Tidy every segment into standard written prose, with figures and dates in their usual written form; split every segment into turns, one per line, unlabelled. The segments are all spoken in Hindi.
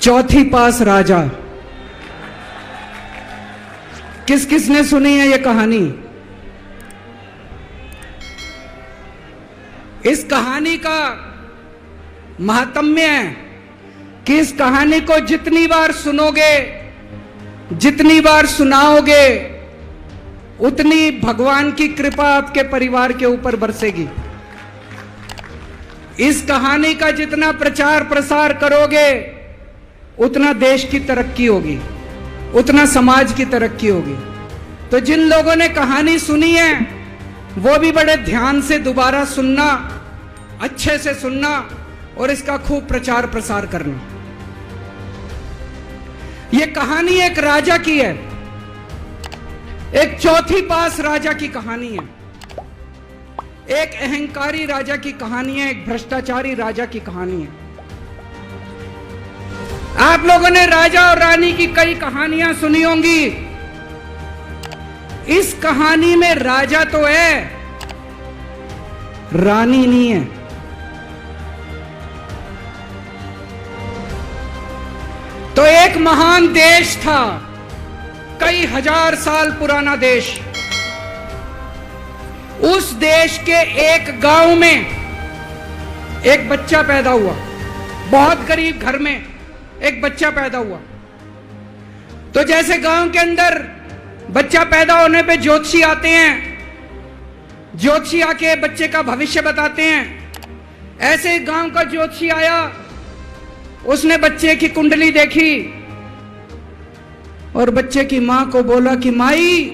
चौथी पास राजा। किस किसने सुनी है ये कहानी? इस कहानी का महात्म्य है कि इस कहानी को जितनी बार सुनोगे, जितनी बार सुनाओगे, उतनी भगवान की कृपा आपके परिवार के ऊपर बरसेगी। इस कहानी का जितना प्रचार प्रसार करोगे, उतना देश की तरक्की होगी, उतना समाज की तरक्की होगी। तो जिन लोगों ने कहानी सुनी है वो भी बड़े ध्यान से दोबारा सुनना, अच्छे से सुनना और इसका खूब प्रचार प्रसार करना। ये कहानी एक राजा की है, एक चौथी पास राजा की कहानी है, एक अहंकारी राजा की कहानी है, एक भ्रष्टाचारी राजा की कहानी है। आप लोगों ने राजा और रानी की कई कहानियां सुनी होंगी। इस कहानी में राजा तो है, रानी नहीं है। तो एक महान देश था, कई हजार साल पुराना देश। उस देश के एक गांव में एक बच्चा पैदा हुआ, बहुत गरीब घर में एक बच्चा पैदा हुआ। तो जैसे गांव के अंदर बच्चा पैदा होने पे ज्योतिषी आते हैं, ज्योतिषी आके बच्चे का भविष्य बताते हैं, ऐसे गांव का ज्योतिषी आया, उसने बच्चे की कुंडली देखी और बच्चे की मां को बोला कि माई,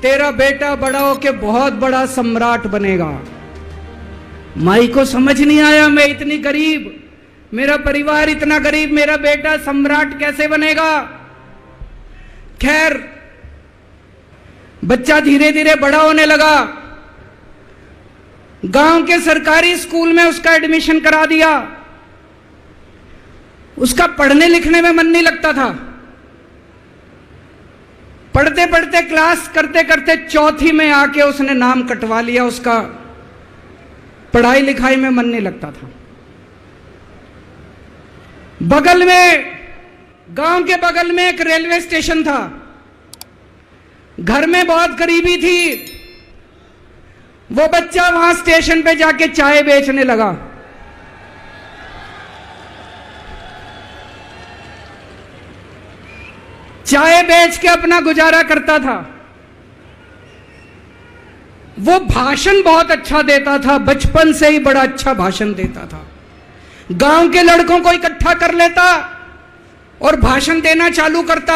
तेरा बेटा बड़ा होके बहुत बड़ा सम्राट बनेगा। माई को समझ नहीं आया, मैं इतनी गरीब, मेरा परिवार इतना गरीब, मेरा बेटा सम्राट कैसे बनेगा। खैर, बच्चा धीरे धीरे बड़ा होने लगा। गांव के सरकारी स्कूल में उसका एडमिशन करा दिया। उसका पढ़ने लिखने में मन नहीं लगता था। पढ़ते पढ़ते, क्लास करते करते चौथी में आके उसने नाम कटवा लिया। उसका पढ़ाई लिखाई में मन नहीं लगता था। बगल में, गांव के बगल में एक रेलवे स्टेशन था। घर में बहुत गरीबी थी। वो बच्चा वहां स्टेशन पे जाके चाय बेचने लगा। चाय बेच के अपना गुजारा करता था। वो भाषण बहुत अच्छा देता था, बचपन से ही बड़ा अच्छा भाषण देता था। गांव के लड़कों को इकट्ठा कर लेता और भाषण देना चालू करता।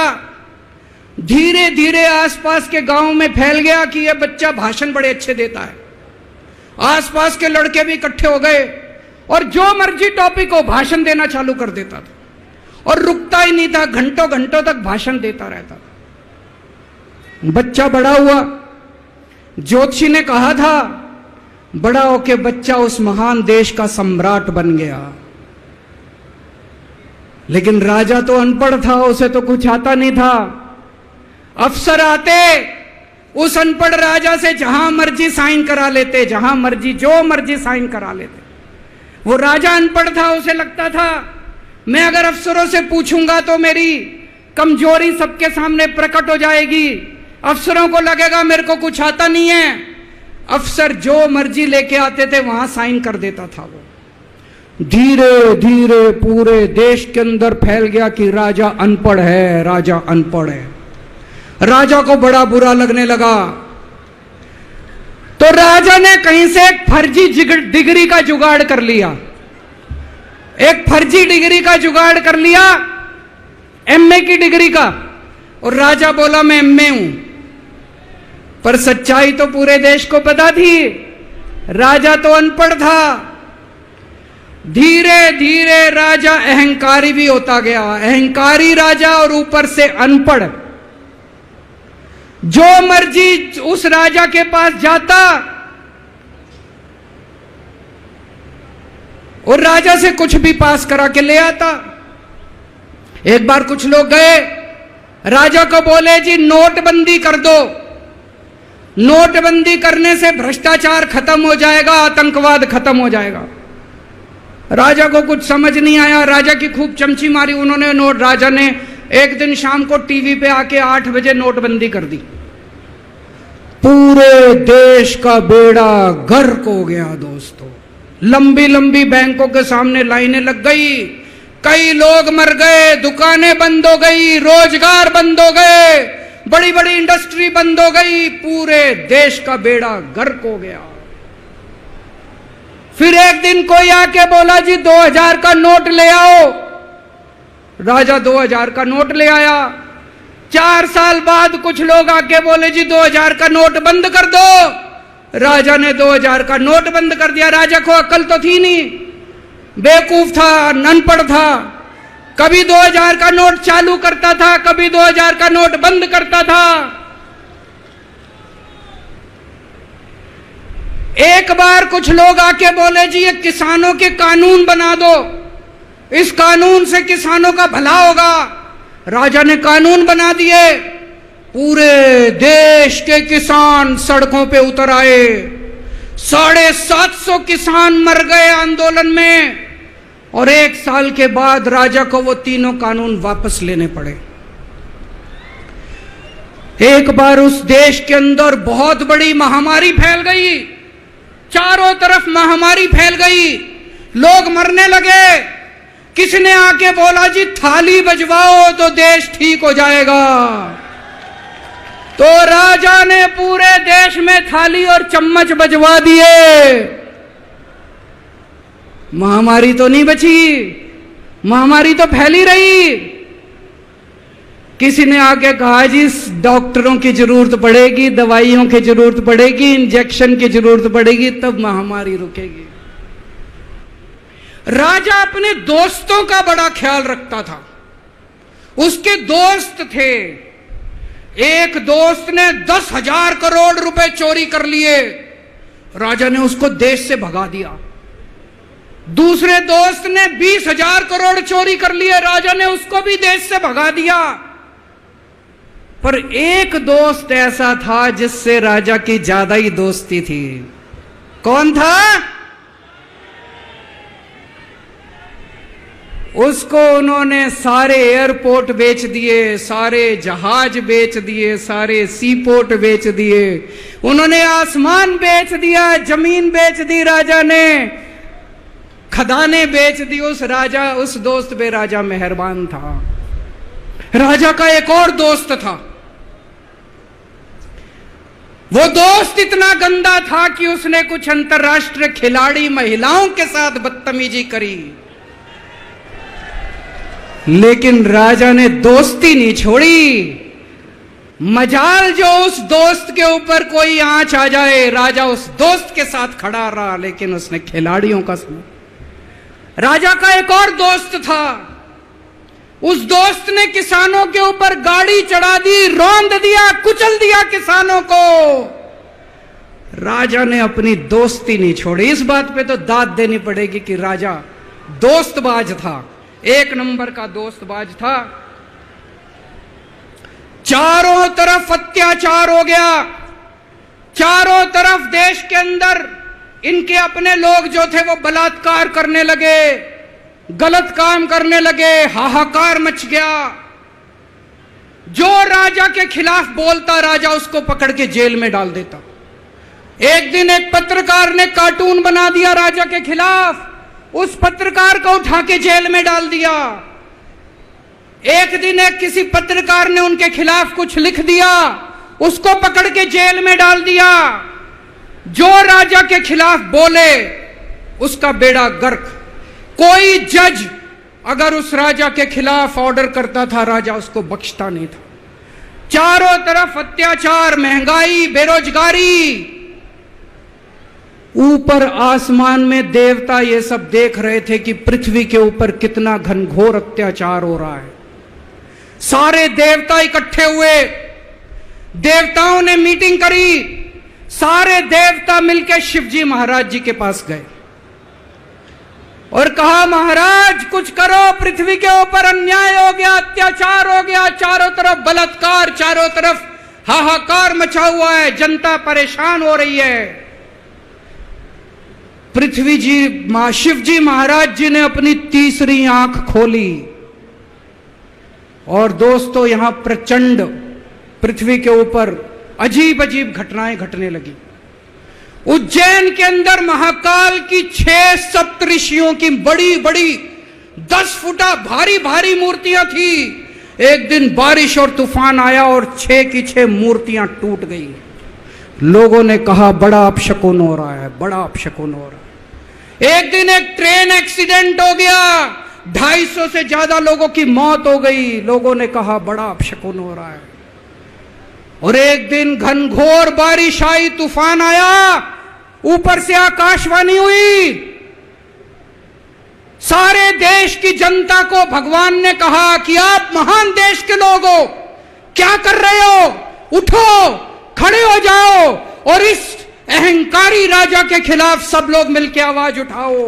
धीरे धीरे आसपास के गांव में फैल गया कि यह बच्चा भाषण बड़े अच्छे देता है। आसपास के लड़के भी इकट्ठे हो गए और जो मर्जी टॉपिक हो भाषण देना चालू कर देता था और रुकता ही नहीं था, घंटों घंटों तक भाषण देता रहता था। बच्चा बड़ा हुआ। ज्योतिषी ने कहा था बड़ा होके बच्चा उस महान देश का सम्राट बन गया। लेकिन राजा तो अनपढ़ था, उसे तो कुछ आता नहीं था। अफसर आते, उस अनपढ़ राजा से जहां मर्जी साइन करा लेते, जहां मर्जी जो मर्जी साइन करा लेते। वो राजा अनपढ़ था, उसे लगता था मैं अगर अफसरों से पूछूंगा तो मेरी कमजोरी सबके सामने प्रकट हो जाएगी। अफसरों को लगेगा मेरे को कुछ आता नहीं है। अफसर जो मर्जी लेके आते थे वहां साइन कर देता था। वो धीरे धीरे पूरे देश के अंदर फैल गया कि राजा अनपढ़ है, राजा अनपढ़ है। राजा को बड़ा बुरा लगने लगा। तो राजा ने कहीं से एक फर्जी डिग्री का जुगाड़ कर लिया। एक फर्जी डिग्री का जुगाड़ कर लिया, एमए की डिग्री का। और राजा बोला मैं एमए हूं। पर सच्चाई तो पूरे देश को पता थी, राजा तो अनपढ़ था। धीरे धीरे राजा अहंकारी भी होता गया। अहंकारी राजा और ऊपर से अनपढ़। जो मर्जी उस राजा के पास जाता और राजा से कुछ भी पास करा के ले आता। एक बार कुछ लोग गए, राजा को बोले जी नोटबंदी कर दो, नोटबंदी करने से भ्रष्टाचार खत्म हो जाएगा, आतंकवाद खत्म हो जाएगा। राजा को कुछ समझ नहीं आया, राजा की खूब चमची मारी उन्होंने नोट। राजा ने एक दिन शाम को टीवी पे आके 8 बजे नोटबंदी कर दी। पूरे देश का बेड़ा गर्क हो गया दोस्तों। लंबी लंबी बैंकों के सामने लाइनें लग गई, कई लोग मर गए, दुकानें बंद हो गई, रोजगार बंद हो गए, बड़ी बड़ी इंडस्ट्री बंद हो गई, पूरे देश का बेड़ा गर्क हो गया। फिर एक दिन कोई आके बोला जी 2000 का नोट ले आओ। राजा 2000 का नोट ले आया। 4 साल बाद कुछ लोग आके बोले जी 2000 का नोट बंद कर दो। राजा ने 2000 का नोट बंद कर दिया। राजा को अक्ल तो थी नहीं, बेवकूफ था, अनपढ़ था। कभी 2000 का नोट चालू करता था, कभी 2000 का नोट बंद करता था। एक बार कुछ लोग आके बोले जी ये किसानों के कानून बना दो, इस कानून से किसानों का भला होगा। राजा ने कानून बना दिए। पूरे देश के किसान सड़कों पे उतर आए। 750 किसान मर गए आंदोलन में, और 1 साल के बाद राजा को वो तीनों कानून वापस लेने पड़े। एक बार उस देश के अंदर बहुत बड़ी महामारी फैल गई, चारों तरफ महामारी फैल गई, लोग मरने लगे। किसी ने आके बोला जी थाली बजवाओ तो देश ठीक हो जाएगा। तो राजा ने पूरे देश में थाली और चम्मच बजवा दिए। महामारी तो नहीं बची, महामारी तो फैली रही। किसी ने आके कहा जी डॉक्टरों की जरूरत पड़ेगी, दवाइयों की जरूरत पड़ेगी, इंजेक्शन की जरूरत पड़ेगी, तब महामारी रुकेगी। राजा अपने दोस्तों का बड़ा ख्याल रखता था। उसके दोस्त थे। एक दोस्त ने 10,000 करोड़ रुपए चोरी कर लिए, राजा ने उसको देश से भगा दिया। दूसरे दोस्त ने 20,000 करोड़ चोरी कर लिए, राजा ने उसको भी देश से भगा दिया। पर एक दोस्त ऐसा था जिससे राजा की ज्यादा ही दोस्ती थी। कौन था? उसको उन्होंने सारे एयरपोर्ट बेच दिए, सारे जहाज बेच दिए, सारे सी पोर्ट बेच दिए, उन्होंने आसमान बेच दिया, जमीन बेच दी राजा ने, खदाने बेच दी। उस दोस्त पे राजा मेहरबान था। राजा का एक और दोस्त था। वो दोस्त इतना गंदा था कि उसने कुछ अंतर्राष्ट्रीय खिलाड़ी महिलाओं के साथ बदतमीजी करी, लेकिन राजा ने दोस्ती नहीं छोड़ी। मजाल जो उस दोस्त के ऊपर कोई आंच आ जाए, राजा उस दोस्त के साथ खड़ा रहा, लेकिन उसने खिलाड़ियों का सुना। राजा का एक और दोस्त था। उस दोस्त ने किसानों के ऊपर गाड़ी चढ़ा दी, रौंद दिया, कुचल दिया किसानों को। राजा ने अपनी दोस्ती नहीं छोड़ी। इस बात पे तो दाद देनी पड़ेगी कि राजा दोस्तबाज था, 1 नंबर का दोस्तबाज था। चारों तरफ अत्याचार हो गया, चारों तरफ देश के अंदर इनके अपने लोग जो थे वो बलात्कार करने लगे, गलत काम करने लगे, हाहाकार मच गया। जो राजा के खिलाफ बोलता, राजा उसको पकड़ के जेल में डाल देता। एक दिन एक पत्रकार ने कार्टून बना दिया राजा के खिलाफ, उस पत्रकार को उठा के जेल में डाल दिया। एक दिन एक किसी पत्रकार ने उनके खिलाफ कुछ लिख दिया, उसको पकड़ के जेल में डाल दिया। जो राजा के खिलाफ बोले उसका बेड़ा गर्क। कोई जज अगर उस राजा के खिलाफ ऑर्डर करता था, राजा उसको बख्शता नहीं था। चारों तरफ अत्याचार, महंगाई, बेरोजगारी। ऊपर आसमान में देवता ये सब देख रहे थे कि पृथ्वी के ऊपर कितना घनघोर अत्याचार हो रहा है। सारे देवता इकट्ठे हुए, देवताओं ने मीटिंग करी। सारे देवता मिलकर शिवजी महाराज जी के पास गए और कहा, महाराज कुछ करो, पृथ्वी के ऊपर अन्याय हो गया, अत्याचार हो गया, चारों तरफ बलात्कार, चारों तरफ हाहाकार मचा हुआ है, जनता परेशान हो रही है। पृथ्वी जी शिव जी महाराज जी ने अपनी तीसरी आंख खोली और दोस्तों यहां प्रचंड पृथ्वी के ऊपर अजीब अजीब घटनाएं घटने लगी। उज्जैन के अंदर महाकाल की 6 सप्तऋषियों की बड़ी बड़ी 10 फुटा भारी भारी मूर्तियां थी। एक दिन बारिश और तूफान आया और 6 की 6 मूर्तियां टूट गई। लोगों ने कहा बड़ा अपशकुन हो रहा है, बड़ा अपशकुन हो रहा है। एक दिन एक ट्रेन एक्सीडेंट हो गया, 250 से ज्यादा लोगों की मौत हो गई। लोगों ने कहा बड़ा अपशकुन हो रहा है। और एक दिन घनघोर बारिश आई, तूफान आया, ऊपर से आकाशवाणी हुई, सारे देश की जनता को भगवान ने कहा कि आप महान देश के लोग हो, क्या कर रहे हो, उठो, खड़े हो जाओ और इस अहंकारी राजा के खिलाफ सब लोग मिलकर आवाज उठाओ।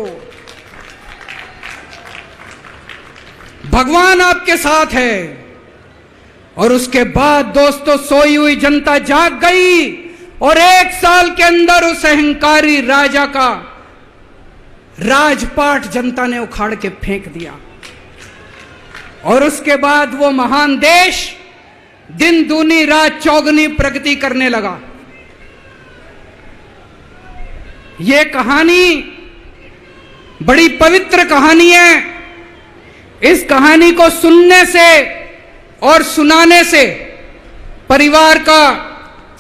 भगवान आपके साथ है। और उसके बाद दोस्तों सोई हुई जनता जाग गई और 1 साल के अंदर उस अहंकारी राजा का राजपाट जनता ने उखाड़ के फेंक दिया। और उसके बाद वो महान देश दिन दूनी रात चौगनी प्रगति करने लगा। ये कहानी बड़ी पवित्र कहानी है। इस कहानी को सुनने से और सुनाने से परिवार का,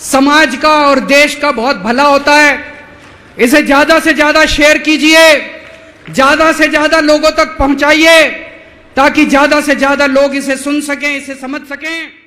समाज का और देश का बहुत भला होता है। इसे ज्यादा से ज्यादा शेयर कीजिए, ज्यादा से ज्यादा लोगों तक पहुंचाइए ताकि ज्यादा से ज्यादा लोग इसे सुन सकें, इसे समझ सकें।